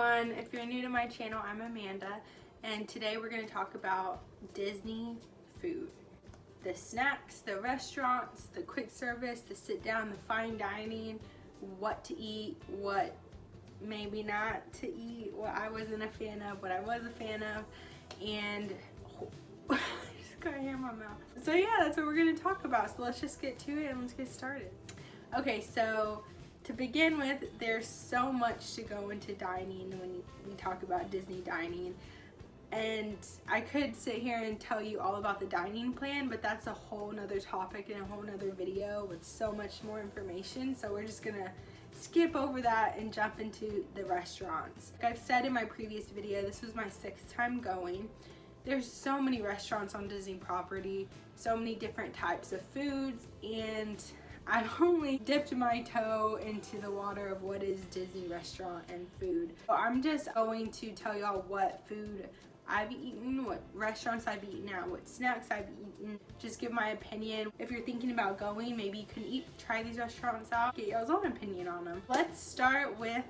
everyone, if you're new to my channel, I'm Amanda, and today we're going to talk about Disney food. The snacks, the restaurants, the quick service, the sit down, the fine dining, what to eat, what maybe not to eat, what I wasn't a fan of, what I was a fan of, and I just got hair in my mouth. So yeah, that's what we're going to talk about, so let's just get to it and let's get started. Okay, so to begin with, there's so much to go into dining when we talk about Disney dining. And I could sit here and tell you all about the dining plan, but that's a whole nother topic and a whole nother video with so much more information. So we're just gonna skip over that and jump into the restaurants. Like I've said in my previous video, this was my 6th time going. There's so many restaurants on Disney property, so many different types of foods, and I've only dipped my toe into the water of what is Disney restaurant and food. So I'm just going to tell y'all what food I've eaten, what restaurants I've eaten at, what snacks I've eaten, just give my opinion. If you're thinking about going, maybe you can try these restaurants out, get y'all's own opinion on them. Let's start with,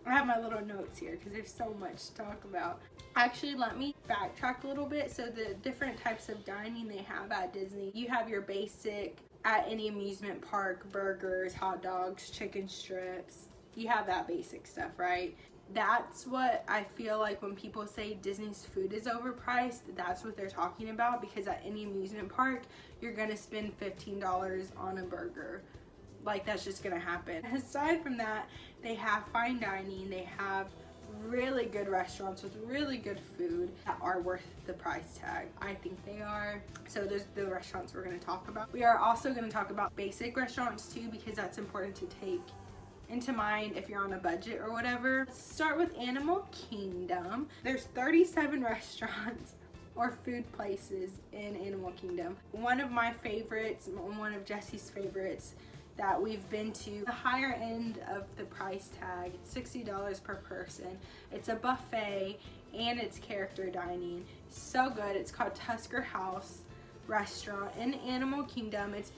I have my little notes here because there's so much to talk about. Actually, let me backtrack a little bit. So the different types of dining they have at Disney, you have your basic, at any amusement park, burgers, hot dogs, chicken strips. You have that basic stuff, right? That's what I feel like when people say Disney's food is overpriced, that's what they're talking about, because at any amusement park, you're gonna spend $15 on a burger. Like, that's just gonna happen. Aside from that, they have fine dining, they have really good restaurants with really good food that are worth the price tag. I think they are. So there's the restaurants we're going to talk about. We are also going to talk about basic restaurants too, because that's important to take into mind if you're on a budget or whatever. Let's start with Animal Kingdom. There's 37 restaurants or food places in Animal Kingdom. One of my favorites, one of Jesse's favorites that we've been to, the higher end of the price tag, it's $60 per person. It's a buffet and it's character dining. So good. It's called Tusker House restaurant in Animal Kingdom. It's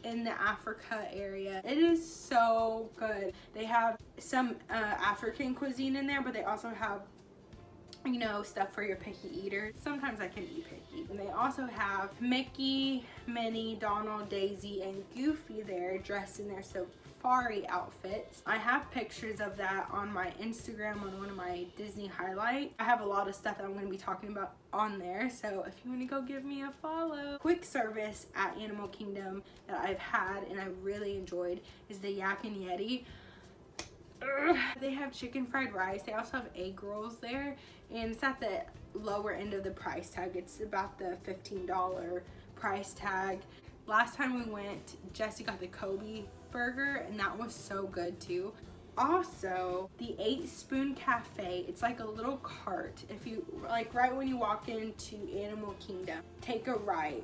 in the Africa area. It is so good. They have some African cuisine in there, but they also have, you know, stuff for your picky eaters. Sometimes I can be picky. And they also have Mickey, Minnie, Donald, Daisy, and Goofy there dressed in their safari outfits. I have pictures of that on my Instagram on one of my Disney highlights. I have a lot of stuff that I'm going to be talking about on there, so if you want to go give me a follow. Quick service at Animal Kingdom that I've had and I really enjoyed is the Yak Yeti. They have chicken fried rice. They also have egg rolls there, and it's at the lower end of the price tag. It's about the $15 price tag. Last time we went, Jesse got the Kobe burger, and that was so good too. Also, the 8 Spoon Cafe, it's like a little cart. If you, like right when you walk into Animal Kingdom, take a right,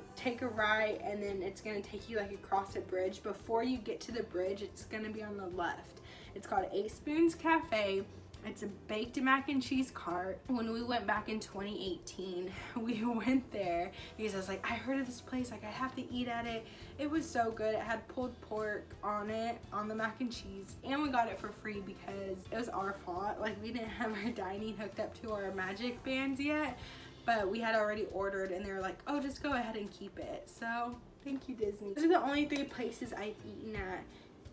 and then it's gonna take you like across a bridge. Before you get to the bridge, it's gonna be on the left. It's called 8 Spoons Cafe. It's a baked mac and cheese cart. When we went back in 2018, we went there because I was like, I heard of this place, like I have to eat at it. It was so good. It had pulled pork on it, on the mac and cheese, and we got it for free because it was our fault. Like, we didn't have our dining hooked up to our magic bands yet, but we had already ordered and they were like, oh, just go ahead and keep it. So thank you, Disney. Those are the only 3 places I've eaten at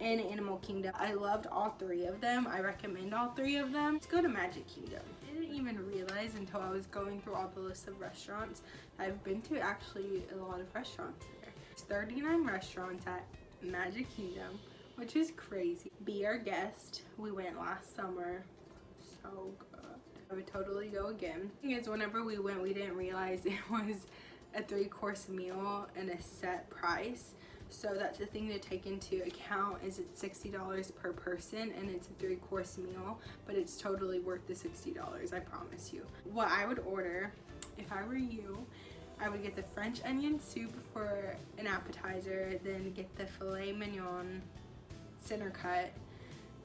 in Animal Kingdom. I loved all 3 of them. I recommend all 3 of them. Let's go to Magic Kingdom. I didn't even realize until I was going through all the list of restaurants I've been to actually a lot of restaurants there. There's 39 restaurants at Magic Kingdom, which is crazy. Be Our Guest. We went last summer. So good. I would totally go again. The thing is, whenever we went, we didn't realize it was a 3-course meal and a set price. So that's the thing to take into account, is it's $60 per person and it's a 3-course meal, but it's totally worth the $60, I promise you. What I would order, if I were you, I would get the French onion soup for an appetizer, then get the filet mignon center cut,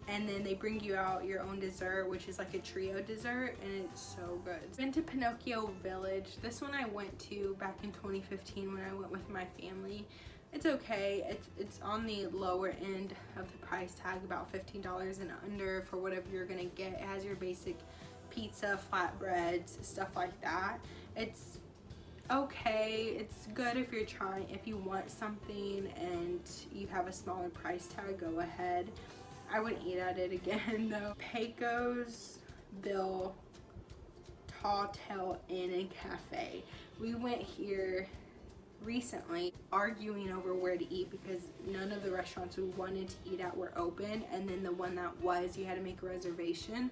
and then they bring you out your own dessert, which is like a trio dessert, and it's so good. I've been to Pinocchio Village. This one I went to back in 2015 when I went with my family. It's okay. It's on the lower end of the price tag, about $15 and under for whatever you're gonna get. It has your basic pizza, flatbreads, stuff like that. It's okay. It's good if you want something and you have a smaller price tag, go ahead. I wouldn't eat at it again though. Pecos Bill Tawtell Inn and Cafe. We went here recently arguing over where to eat because none of the restaurants we wanted to eat at were open, and then the one that was, you had to make a reservation.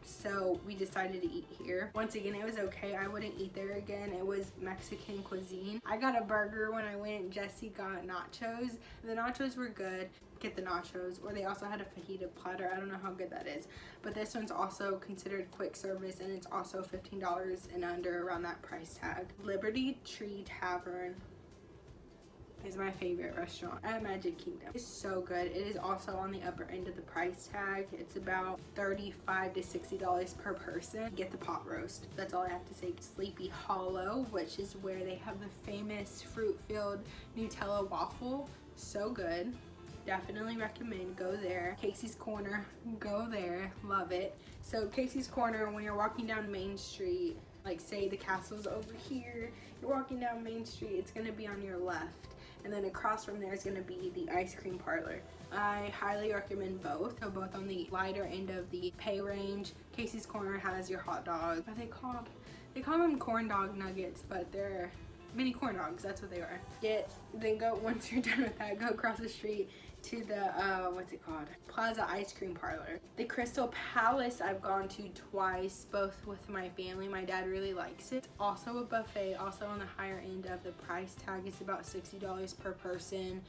So we decided to eat here. Once again, it was okay. I wouldn't eat there again. It was Mexican cuisine. I got a burger when I went. Jesse got nachos. The nachos were good. Get the nachos. Or they also had a fajita platter. I don't know how good that is. But this one's also considered quick service, and it's also $15 and under, around that price tag. Liberty Tree Tavern is my favorite restaurant at Magic Kingdom. It's so good. It is also on the upper end of the price tag. It's about $35 to $60 per person. Get the pot roast. That's all I have to say. Sleepy Hollow, which is where they have the famous fruit-filled Nutella waffle. So good. Definitely recommend. Go there. Casey's Corner. Go there. Love it. So Casey's Corner, when you're walking down Main Street, like say the castle's over here, you're walking down Main Street, it's going to be on your left. And then across from there is going to be the ice cream parlor. I highly recommend both. They're both on the lighter end of the pay range. Casey's Corner has your hot dogs. What are they called? They call them corn dog nuggets, but they're mini corn dogs. That's what they are. Then go, once you're done with that, go across the street to the what's it called, Plaza Ice Cream Parlor. The Crystal Palace I've gone to twice, both with my family. My dad really likes it. It's also a buffet, also on the higher end of the price tag. It's about $60 per person,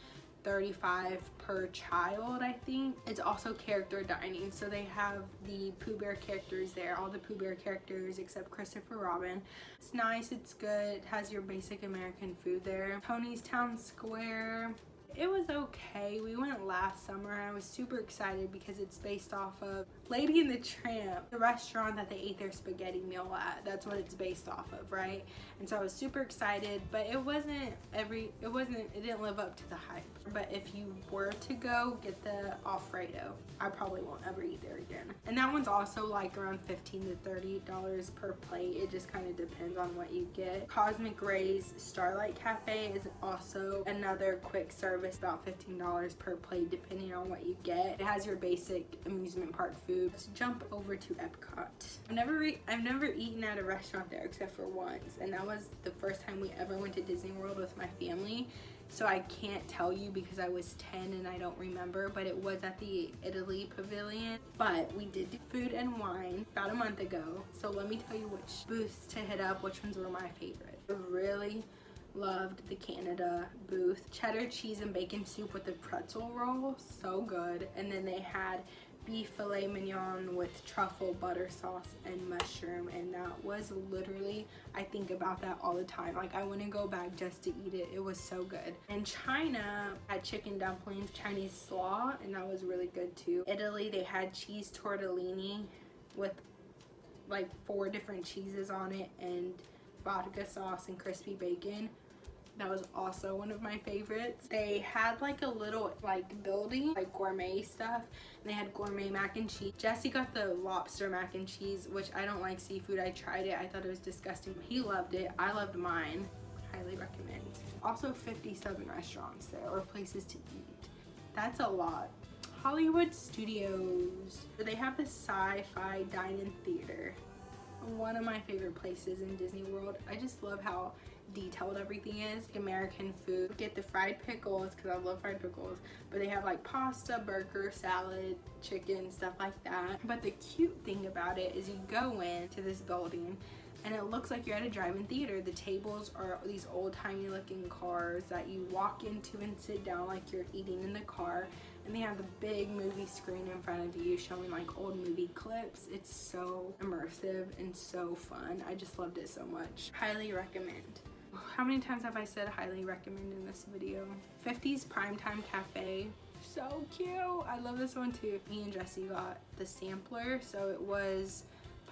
$35 per child, I think. It's also character dining, so they have the Pooh Bear characters there, all the Pooh Bear characters except Christopher Robin. It's nice, it's good. It has your basic American food there. Tony's Town Square. It was okay. We went last summer. I was super excited because it's based off of Lady and the Tramp, the restaurant that they ate their spaghetti meal at. That's what it's based off of, right? And so I was super excited, but it didn't live up to the hype. But if you were to go, get the Alfredo. I probably won't ever eat there again. And that one's also like around $15 to $30 per plate. It just kind of depends on what you get. Cosmic Rays Starlight Cafe is also another quick service, about $15 per plate depending on what you get. It has your basic amusement park food. Let's jump over to Epcot. I've never eaten at a restaurant there except for once, and that was the first time we ever went to Disney World with my family. So I can't tell you because I was 10 and I don't remember, but it was at the Italy Pavilion. But we did do food and wine about a month ago. So let me tell you which booths to hit up, which ones were my favorite. I really loved the Canada booth. Cheddar cheese and bacon soup with the pretzel roll, so good. And then they had beef filet mignon with truffle, butter sauce, and mushroom, and that was literally, I think about that all the time. Like, I wouldn't go back just to eat it. It was so good. And China had chicken dumplings, Chinese slaw, and that was really good too. Italy, they had cheese tortellini with like 4 different cheeses on it and vodka sauce and crispy bacon. That was also one of my favorites. They had like a little like building, like gourmet stuff, and they had gourmet mac and cheese. Jesse got the lobster mac and cheese, which I don't like seafood. I tried it. I thought it was disgusting. He loved it. I loved mine. Highly recommend. Also 57 restaurants there, or places to eat. That's a lot. Hollywood Studios. They have the sci-fi dine-in theater. One of my favorite places in Disney World. I just love how detailed everything is. American food. Get the fried pickles because I love fried pickles, but they have like pasta, burger, salad, chicken, stuff like that. But the cute thing about it is you go into this building and it looks like you're at a drive-in theater. The tables are these old-timey looking cars that you walk into and sit down like you're eating in the car, and they have the big movie screen in front of you showing like old movie clips. It's so immersive and so fun. I just loved it so much. Highly recommend. How many times have I said highly recommend in this video? 50s Primetime Cafe. So cute. I love this one too. Me and Jesse got the sampler, so it was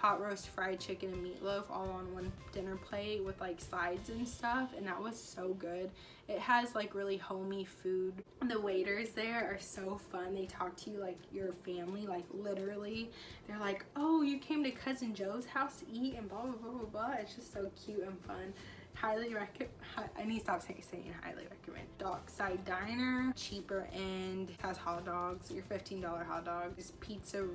pot roast, fried chicken, and meatloaf all on one dinner plate with like sides and stuff, and that was so good. It has like really homey food. The waiters there are so fun. They talk to you like your family, like literally. They're like, oh, you came to Cousin Joe's house to eat and blah blah blah blah blah. It's just so cute and fun. Highly recommend. I need to stop saying highly recommend. Dockside Diner, cheaper end, has hot dogs, your $15 hot dog. Is Pizze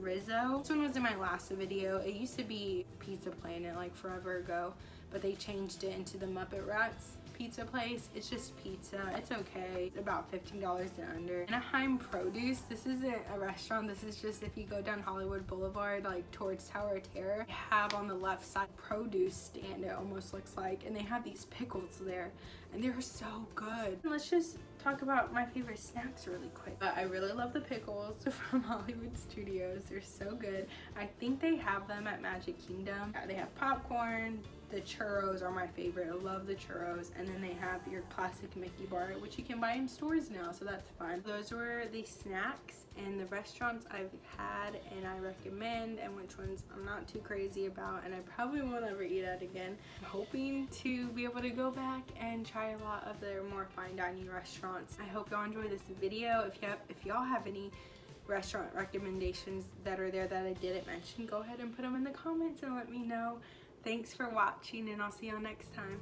Rizzo. This one was in my last video. It used to be Pizza Planet like forever ago, but they changed it into the Muppet Rats pizza place. It's just pizza. It's okay. It's about $15 and under. Anaheim Produce. This isn't a restaurant. This is just if you go down Hollywood Boulevard like towards Tower of Terror. They have on the left side produce stand, it almost looks like, and they have these pickles there and they're so good. Let's just talk about my favorite snacks really quick. I really love the pickles from Hollywood Studios. They're so good. I think they have them at Magic Kingdom. They have popcorn. The churros are my favorite. I love the churros. And then they have your classic Mickey bar, which you can buy in stores now, so that's fun. Those were the snacks and the restaurants I've had and I recommend, and which ones I'm not too crazy about and I probably won't ever eat at again. I'm hoping to be able to go back and try a lot of their more fine dining restaurants. I hope y'all enjoyed this video. If y'all have any restaurant recommendations that are there that I didn't mention, go ahead and put them in the comments and let me know. Thanks for watching, and I'll see y'all next time.